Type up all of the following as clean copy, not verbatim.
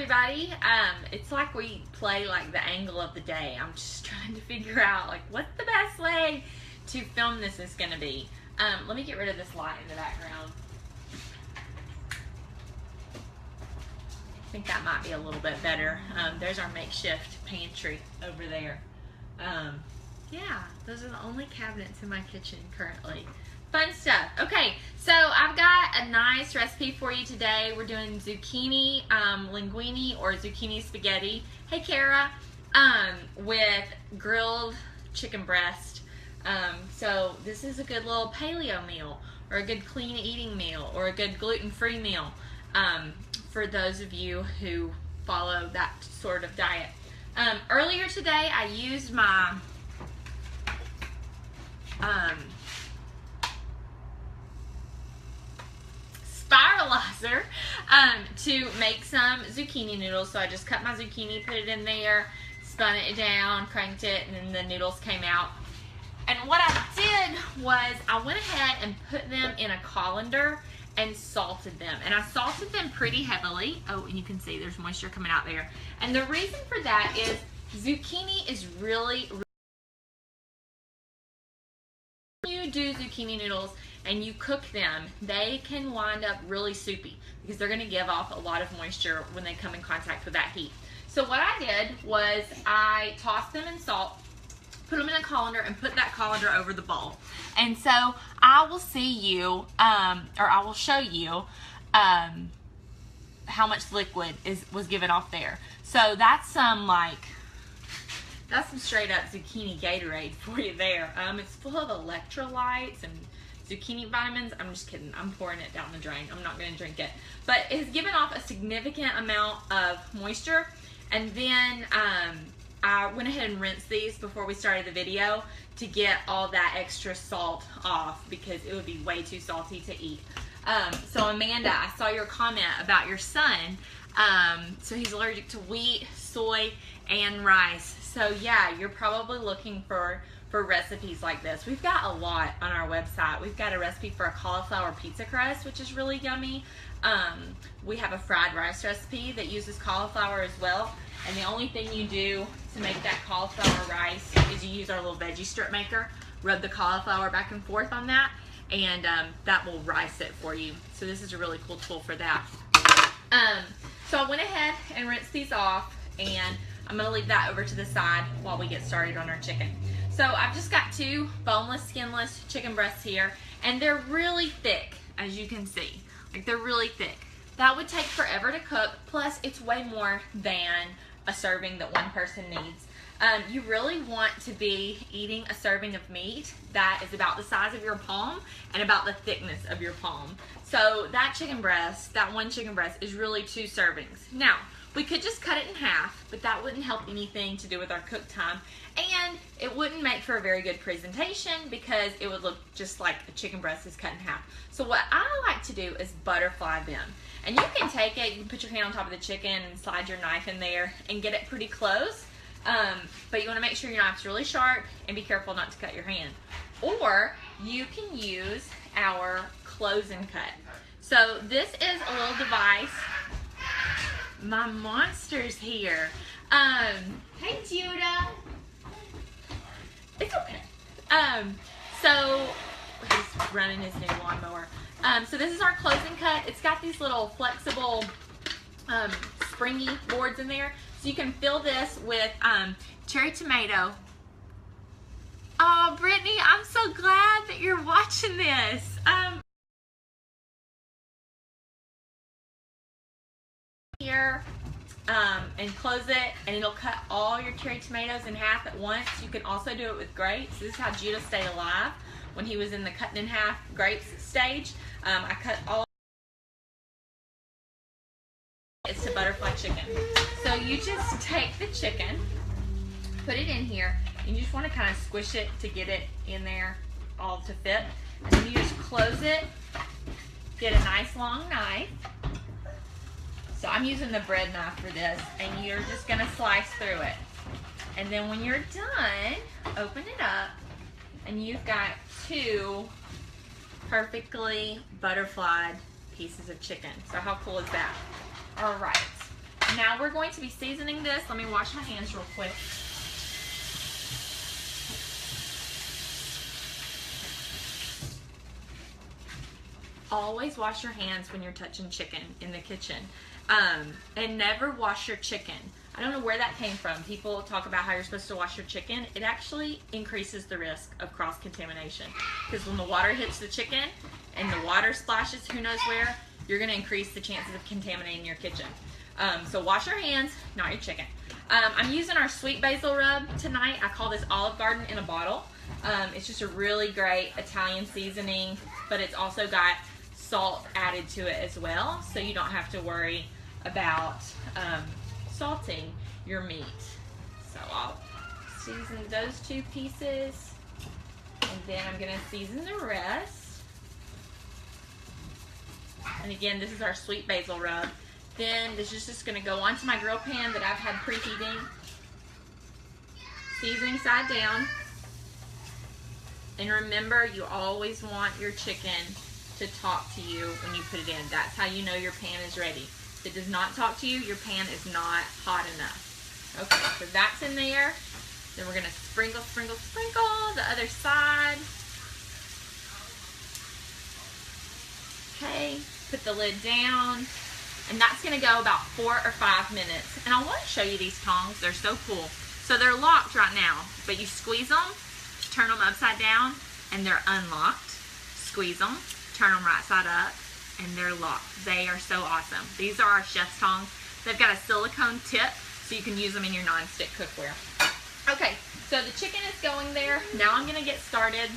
everybody. It's like we play like the angle of the day. I'm just trying to figure out like what's the best way to film this is going to be. Let me get rid of this light in the background. I think that might be a little bit better. There's our makeshift pantry over there. Yeah, those are the only cabinets in my kitchen currently. Fun stuff. Okay, so I've got a nice recipe for you today. We're doing zucchini linguine or zucchini spaghetti. Hey, Kara. With grilled chicken breast. So this is a good little paleo meal or a good clean eating meal or a good gluten-free meal for those of you who follow that sort of diet. Earlier today, I used my Spiralizer to make some zucchini noodles. So I just cut my zucchini, put it in there, spun it down, cranked it, and then the noodles came out. And what I did was I went ahead and put them in a colander and salted them. And I salted them pretty heavily. Oh, and you can see there's moisture coming out there. And the reason for that is zucchini is really you do zucchini noodles and you cook them, they can wind up really soupy because they're going to give off a lot of moisture when they come in contact with that heat. So what I did was I tossed them in salt, put them in a colander, and put that colander over the bowl. And so I will see you, or I will show you how much liquid was given off there. So that's some straight up zucchini Gatorade for you there. It's full of electrolytes and zucchini vitamins. I'm just kidding. I'm pouring it down the drain. I'm not going to drink it. But it's given off a significant amount of moisture. And then I went ahead and rinsed these before we started the video to get all that extra salt off because it would be way too salty to eat. So Amanda, I saw your comment about your son. So he's allergic to wheat, soy, and rice. So yeah, you're probably looking for recipes like this. We've got a lot on our website. We've got a recipe for a cauliflower pizza crust, which is really yummy. We have a fried rice recipe that uses cauliflower as well. And the only thing you do to make that cauliflower rice is you use our little veggie strip maker, rub the cauliflower back and forth on that, and that will rice it for you. So this is a really cool tool for that. So I went ahead and rinsed these off, and I'm going to leave that over to the side while we get started on our chicken. So I've just got two boneless, skinless chicken breasts here, and they're really thick, as you can see. Like, they're really thick. That would take forever to cook, plus it's way more than a serving that one person needs. You really want to be eating a serving of meat that is about the size of your palm and about the thickness of your palm. So that chicken breast, that one chicken breast, is really 2 servings. Now, we could just cut it in half, but that wouldn't help anything to do with our cook time. And it wouldn't make for a very good presentation because it would look just like a chicken breast is cut in half. So what I like to do is butterfly them. And you can take it, you can put your hand on top of the chicken and slide your knife in there and get it pretty close. But you want to make sure your knife's really sharp and be careful not to cut your hand. Or you can use our close and cut. So this is a little device. My monster's here. Hey Judah. It's okay. So he's running his new lawnmower. So this is our close and cut. It's got these little flexible springy boards in there. So you can fill this with cherry tomato. Oh, Brittany, I'm so glad that you're watching this. Here and close it, and it'll cut all your cherry tomatoes in half at once. You can also do it with grapes. This is how Judah stayed alive when he was in the cutting in half grapes stage. I cut all. It's to butterfly chicken. So you just take the chicken, put it in here, and you just want to kind of squish it to get it in there all to fit. And then you just close it, get a nice long knife. So I'm using the bread knife for this, and you're just going to slice through it. And then when you're done, open it up, and you've got 2 perfectly butterflied pieces of chicken. So how cool is that? All right. Now we're going to be seasoning this. Let me wash my hands real quick. Always wash your hands when you're touching chicken in the kitchen. And never wash your chicken. I don't know where that came from. People talk about how you're supposed to wash your chicken. It actually increases the risk of cross-contamination. Because when the water hits the chicken and the water splashes who knows where, you're going to increase the chances of contaminating your kitchen. So wash your hands, not your chicken. I'm using our sweet basil rub tonight. I call this Olive Garden in a bottle. It's just a really great Italian seasoning, but it's also got salt added to it as well, so you don't have to worry about salting your meat. So I'll season those 2 pieces, and then I'm going to season the rest. And again, this is our sweet basil rub. Then this is just going to go onto my grill pan that I've had preheating. Seasoning side down. And remember, you always want your chicken to talk to you when you put it in. That's how you know your pan is ready. If it does not talk to you, your pan is not hot enough. Okay, so that's in there. Then we're going to sprinkle, sprinkle, sprinkle the other side. Okay, put the lid down. And that's going to go about 4 or 5 minutes. And I want to show you these tongs. They're so cool. So they're locked right now, but you squeeze them, turn them upside down, and they're unlocked. Squeeze them, turn them right side up, and they're locked. They are so awesome. These are our chef's tongs. They've got a silicone tip, so you can use them in your non-stick cookware. Okay, so the chicken is going there. Now I'm going to get started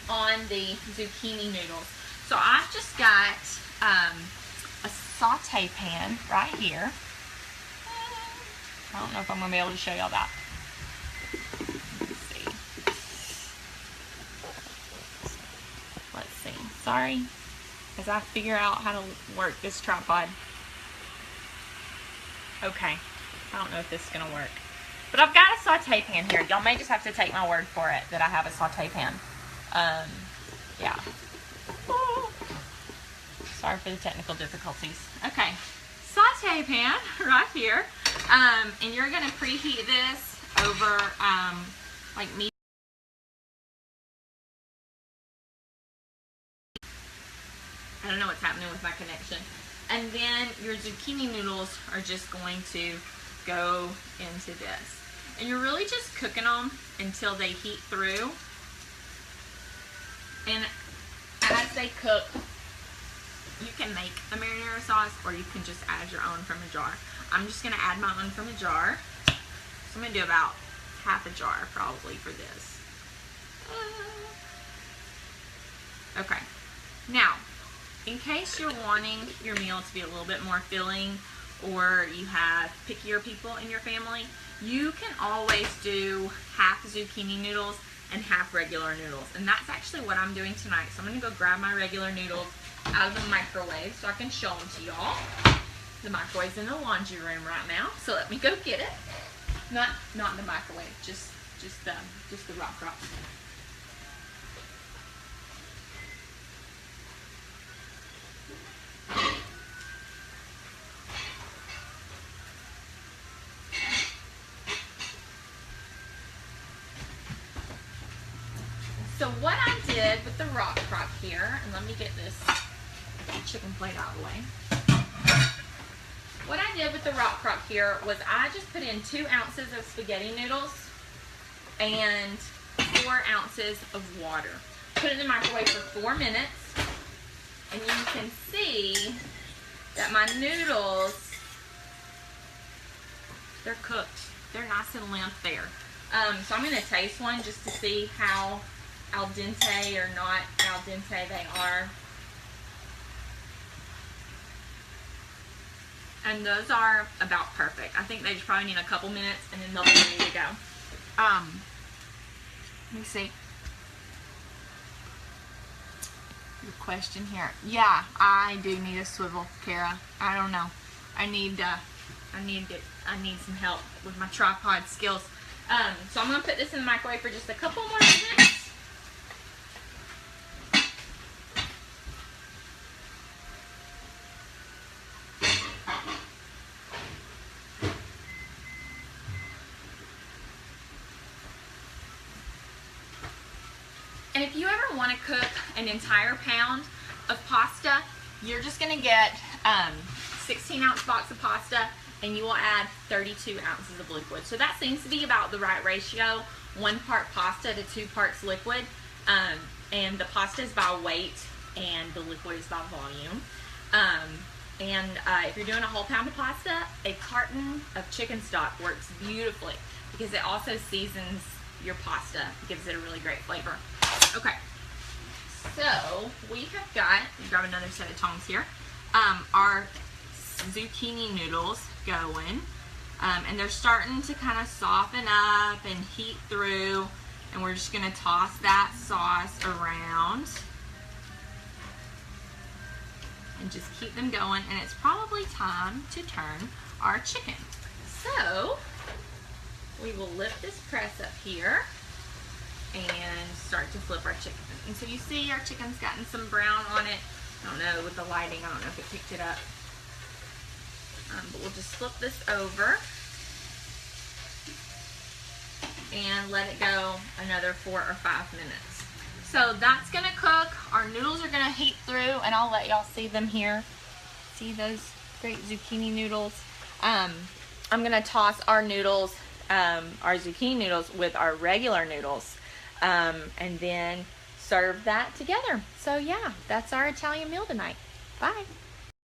on the zucchini noodles. So I've just got a saute pan right here. I don't know if I'm going to be able to show y'all that. Let's see. Let's see. Sorry, as I figure out how to work this tripod. Okay. I don't know if this is going to work. But I've got a saute pan here. Y'all may just have to take my word for it that I have a saute pan. Yeah. Oh. Sorry for the technical difficulties. Okay. Saute pan right here. And you're going to preheat this over like medium. I don't know what's happening with my connection. And then your zucchini noodles are just going to go into this. And you're really just cooking them until they heat through. And as they cook, you can make a marinara sauce or you can just add your own from a jar. I'm just going to add my own from a jar. So I'm going to do about half a jar probably for this. Okay. Now, in case you're wanting your meal to be a little bit more filling, or you have pickier people in your family, you can always do half zucchini noodles and half regular noodles. And that's actually what I'm doing tonight. So I'm going to go grab my regular noodles out of the microwave so I can show them to y'all. The microwave's in the laundry room right now, so let me go get it. Not in the microwave, just the rock. So what I did with the rock crock here, and let me get this chicken plate out of the way. What I did with the rock crock here was I just put in 2 ounces of spaghetti noodles and 4 ounces of water. Put it in the microwave for 4 minutes, and you can see that my noodles, they're cooked. They're nice and limp there. So I'm going to taste one just to see how al dente or not al dente they are. And those are about perfect. I think they just probably need a couple minutes and then they'll be ready to go. Let me see. Your question here. Yeah, I do need a swivel, Kara. I don't know. I need some help with my tripod skills. So I'm gonna put this in the microwave for just a couple more minutes. And if you ever want to cook an entire pound of pasta, you're just going to get 16-ounce box of pasta, and you will add 32 ounces of liquid. So that seems to be about the right ratio, 1 part pasta to 2 parts liquid. And the pasta is by weight, and the liquid is by volume. If you're doing a whole pound of pasta, a carton of chicken stock works beautifully because it also seasons your pasta, gives it a really great flavor. Okay, so we have got, grab another set of tongs here, our zucchini noodles going, and they're starting to kind of soften up and heat through, and we're just going to toss that sauce around and just keep them going, and it's probably time to turn our chicken. So we will lift this press up here and start to flip our chicken. And so you see our chicken's gotten some brown on it. I don't know, with the lighting, I don't know if it picked it up. But we'll just flip this over and let it go another 4 or 5 minutes. So that's gonna cook. Our noodles are gonna heat through, and I'll let y'all see them here. See those great zucchini noodles? I'm gonna toss our noodles, our zucchini noodles with our regular noodles, and then serve that together. So yeah, that's our Italian meal tonight. Bye.